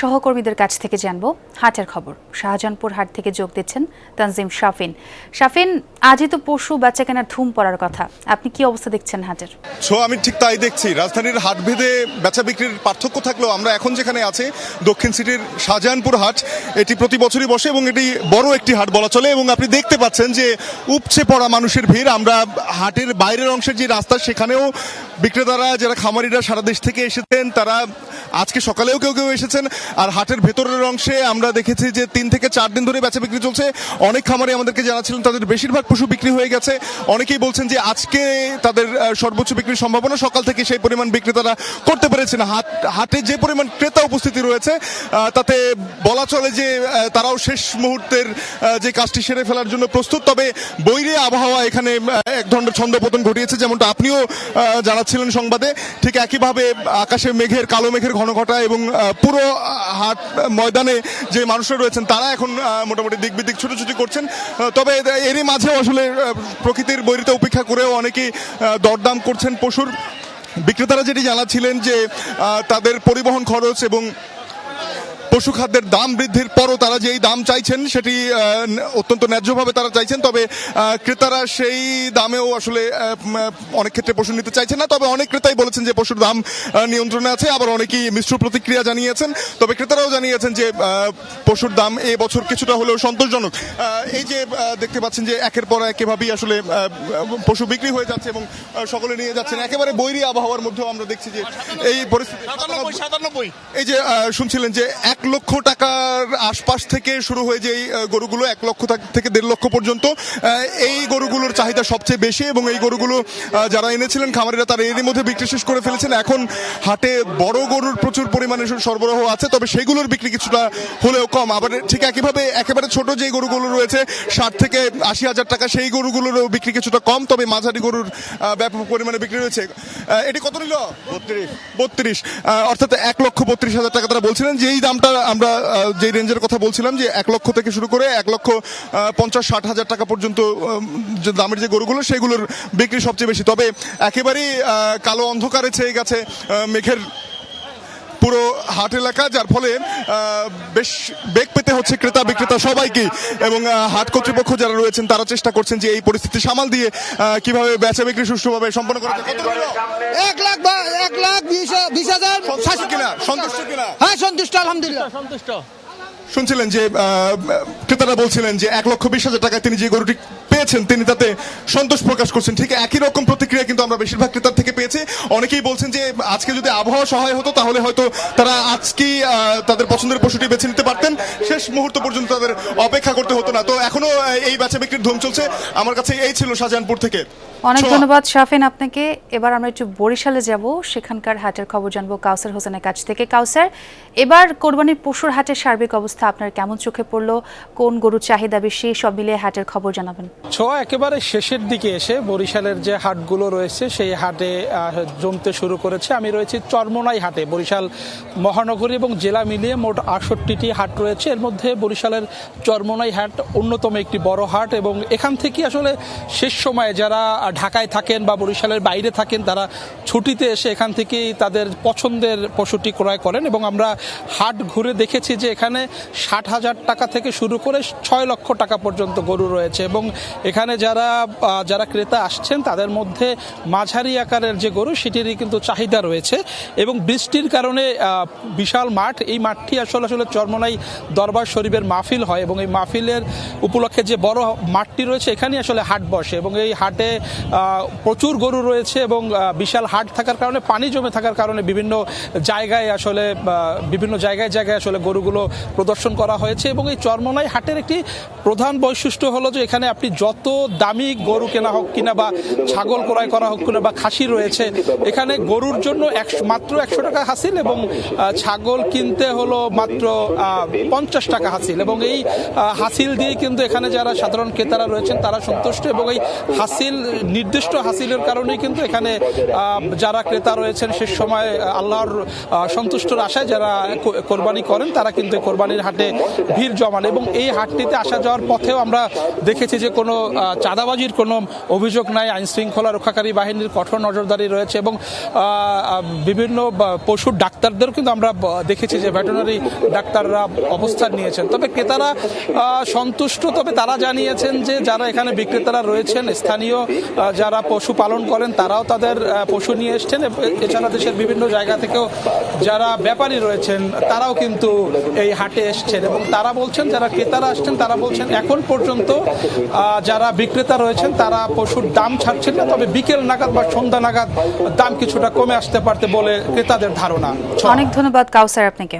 সহকর্মীদের কাছ থেকে জানবো হাটের খবর। শাহজাহানপুর হাট থেকে যোগ দিচ্ছেন তানজিম শাফিন। শাফিন, আজই তো পশু বেচাকেনার ধুম পড়ার কথা, আপনি কি অবস্থা দেখছেন হাটের? আমি ঠিক তাই দেখছি। রাজধানীর হাট ভেদে বেচা বিক্রির পার্থক্য থাকলেও আমরা এখন যেখানে আছি দক্ষিণ সিটির শাহজাহানপুর হাট, এটি প্রতি বছরই বসে এবং এটি বড় একটি হাট বলা চলে। এবং আপনি দেখতে পাচ্ছেন যে উপচে পড়া মানুষের ভিড়। আমরা হাটের বাইরের অংশের যে রাস্তা সেখানেও বিক্রেতারা, যারা খামারিরা সারা দেশ থেকে এসেছেন, তারা আজকে সকালেও কেউ কেউ এসেছেন। আর হাটের ভেতরের অংশে আমরা দেখেছি যে 3 থেকে 4 দিন ধরে বেচা বিক্রি চলছে। অনেক খামারি আমাদেরকে জানাচ্ছিলেন তাদের বেশিরভাগ পশু বিক্রি হয়ে গেছে। অনেকেই বলছেন যে আজকে তাদের সর্বোচ্চ বিক্রির সম্ভাবনা, সকাল থেকে সেই পরিমাণ বিক্রি তারা করতে পেরেছে না। হাটে যে পরিমাণ ক্রেতা উপস্থিতি রয়েছে তাতে বলা চলে যে তারাও শেষ মুহূর্তের যে কাজটি সেরে ফেলার জন্য প্রস্তুত। তবে বৈরী আবহাওয়া এখানে এক ধরনের ছন্দপতন ঘটিয়েছে, যেমনটা আপনিও জানাচ্ছিলেন সংবাদে। ঠিক একইভাবে আকাশে কালো মেঘের ঘন ঘটা এবং পুরো হাট ময়দানে যে মানুষরা রয়েছেন তারা এখন মোটামুটি দিক বিদিক ছুটোছুটি করছেন। তবে এরই মাঝেও আসলে প্রকৃতির বৈরিতা উপেক্ষা করেও অনেকেই দরদাম করছেন পশুর। বিক্রেতারা যেটি জানাচ্ছিলেন যে তাদের পরিবহন খরচ এবং পশু খাদ্যের দাম বৃদ্ধির পরও তারা যেই দাম চাইছেন সেটি অত্যন্ত ন্যায্যভাবে তারা চাইছেন। তবে ক্রেতারা সেই দামেও আসলে অনেক ক্ষেত্রে পশু নিতে চাইছেন না। তবে অনেক ক্রেতাই বলেছেন যে পশুর দাম নিয়ন্ত্রণে আছে, আবার অনেকেই মিশ্র প্রতিক্রিয়া জানিয়েছেন। তবে ক্রেতারাও জানিয়েছেন যে পশুর দাম এবছর কিছুটা হলেও সন্তোষজনক। এই যে দেখতে পাচ্ছেন যে একের পর এক এভাবেই আসলে পশু বিক্রি হয়ে যাচ্ছে এবং সকলে নিয়ে যাচ্ছেন। একেবারে বৈরী আবহাওয়ার মধ্যেও আমরা দেখছি যে এই পরিস্থিতি। এই যে শুনছিলেন যে 1 লক্ষ টাকার আশপাশ থেকে শুরু হয়ে যে গরুগুলো 1 লক্ষ থেকে 1.5 লক্ষ পর্যন্ত, এই গরুগুলোর চাহিদা সবচেয়ে বেশি এবং এই গরুগুলো যারা এনেছিলেন খামারিরা তারা এরই মধ্যে বিক্রি শেষ করে ফেলেছেন। এখন হাটে বড় গরুর প্রচুর পরিমাণে সরবরাহ আছে, তবে সেগুলোর বিক্রি কিছুটা হলেও কম। আবার ঠিক একইভাবে একেবারে ছোট যে গরুগুলো রয়েছে 60 থেকে 80 হাজার টাকা, সেই গরুগুলোরও বিক্রি কিছুটা কম। তবে মাঝারি গরুর ব্যাপক পরিমাণে বিক্রি রয়েছে। এটি কত নিল? 32, অর্থাৎ 1,32,000 টাকা তারা বলছিলেন। যে এই দামটা আমরা যে রেঞ্জের কথা বলছিলাম যে 1 লক্ষ থেকে শুরু করে 1,50,000-60 হাজার টাকা পর্যন্ত যে দামের যে গরুগুলো সেগুলোর বিক্রি সবচেয়ে বেশি। তবে একেবারেই কালো অন্ধকারে ছেয়ে গেছে মেঘের পুরো হাট এলাকা, যার ফলে বেশ বেগ পেতে হচ্ছে ক্রেতা বিক্রেতা সবাইকে। এবং হাট কর্তৃপক্ষ যারা রয়েছেন তারা চেষ্টা করছেন যে এই পরিস্থিতি সামাল দিয়ে কিভাবে বেচা বিক্রি সুষ্ঠুভাবে সম্পন্ন করা যায়। 1,20,000 সন্তুষ্ট কিনা? হ্যাঁ, সন্তুষ্ট, আলহামদুলিল্লাহ সন্তুষ্ট। শুনছিলেন যে ক্রেতারা বলছিলেন যে 1,20,000 টাকায় তিনি যে গরুটি পেয়েছেন তিনি তাতে সন্তোষ প্রকাশ করছেন। ঠিক একই রকম প্রতিক্রিয়া কিন্তু আমরা বেশিরভাগ ক্রেতার থেকে পেয়েছি। অনেকেই বলছেন যে আজকে যদি আবহাওয়া সহায় হতো তাহলে হয়তো তারা আজকেই তাদের পছন্দের পশুটি বেছে নিতে পারতেন, শেষ মুহূর্ত পর্যন্ত তাদের অপেক্ষা করতে হতো না। তো এখনো এই বেচা বিক্রির ধুম চলছে। আমার কাছে এই ছিল শাহজাহানপুর থেকে। অনেক ধন্যবাদ শাফিন আপনাকে। এবার আমরা একটু বরিশালে যাব, সেখানকার হাটের খবর জানবো কাউসার হোসেনের কাছ থেকে। কাউসার, এবার কোরবানির পশুর হাটের সার্বিক অবস্থা আপনার কেমন চোখে পড়লো? কোন গরুর চাহিদা বেশি? সব মিলিয়ে হাটের খবর জানাবেন। একেবারে শেষের দিকে এসে বরিশালের যে হাটগুলো রয়েছে সেই হাটে জমতে শুরু করেছে। আমি রয়েছি চরমোনাই হাটে। বরিশাল মহানগরী এবং জেলা মিলিয়ে মোট 68টি হাট রয়েছে। এর মধ্যে বরিশালের চরমোনাই হাট অন্যতম একটি বড় হাট এবং এখান থেকে আসলে শেষ সময়ে যারা ঢাকায় থাকেন বা বরিশালের বাইরে থাকেন তারা ছুটিতে এসে এখান থেকেই তাদের পছন্দের পশুটি ক্রয় করেন। এবং আমরা হাট ঘুরে দেখেছি যে এখানে 60,000 টাকা থেকে শুরু করে 6 লক্ষ টাকা পর্যন্ত গরু রয়েছে। এবং এখানে যারা ক্রেতা আসছেন তাদের মধ্যে মাঝারি আকারের যে গরু সেটিরই কিন্তু চাহিদা রয়েছে। এবং বৃষ্টির কারণে বিশাল মাঠ, এই মাঠটি আসলে চরমোনাই দরবার শরীফের মাহফিল হয় এবং এই মাহফিলের উপলক্ষে যে বড় মাঠটি রয়েছে এখানেই আসলে হাট বসে। এবং এই হাটে প্রচুর গরু রয়েছে এবং বিশাল হাট থাকার কারণে, পানি জমে থাকার কারণে বিভিন্ন জায়গায় আসলে গরুগুলো প্রদর্শন করা হয়েছে। এবং এই চরমোনাই হাটের একটি প্রধান বৈশিষ্ট্য হলো যে এখানে আপনি যত দামি গরু কেনা হোক কিনা বা ছাগল ক্রয় করা হোক কিনা বা খাসি রয়েছে, এখানে গরুর জন্য মাত্র 100 টাকা হাসিল এবং ছাগল কিনতে হলো মাত্র 50 টাকা হাসিল। এবং এই হাসিল দিয়ে কিন্তু এখানে যারা সাধারণ ক্রেতারা রয়েছেন তারা সন্তুষ্ট। এবং এই নির্দিষ্ট হাসিলের কারণেই কিন্তু এখানে যারা ক্রেতা রয়েছেন শেষ সময় আল্লাহর সন্তুষ্টর আশায় যারা কোরবানি করেন তারা কিন্তু কোরবানির হাটে ভিড় জমান। এবং এই হাটটিতে আসা যাওয়ার পথেও আমরা দেখেছি যে কোনো চাঁদাবাজির কোনো অভিযোগ নাই। আইন শৃঙ্খলা রক্ষাকারী বাহিনীর কঠোর নজরদারি রয়েছে এবং বিভিন্ন পশুর ডাক্তারদের কিন্তু আমরা দেখেছি যে ভেটেরিনারি ডাক্তাররা অবস্থান নিয়েছেন। তবে ক্রেতারা সন্তুষ্ট, তবে তারা জানিয়েছেন যে যারা এখানে বিক্রেতারা রয়েছেন স্থানীয় যারা পশু পালন করেন তারাও তাদের পশু নিয়ে এসছেন। এছাড়া দেশের বিভিন্ন জায়গা থেকেও যারা ব্যাপারী রয়েছেন তারাও কিন্তু এই হাটে এসছেন এবং তারা বলছেন, যারা ক্রেতারা আসছেন তারা বলছেন এখন পর্যন্ত যারা বিক্রেতা রয়েছেন তারা পশুর দাম ছাড়ছেন না, তবে বিকেল নাগাদ বা সন্ধ্যা নাগাদ দাম কিছুটা কমে আসতে পারতে বলে ক্রেতাদের ধারণা। অনেক ধন্যবাদ কাউসার আপনাকে।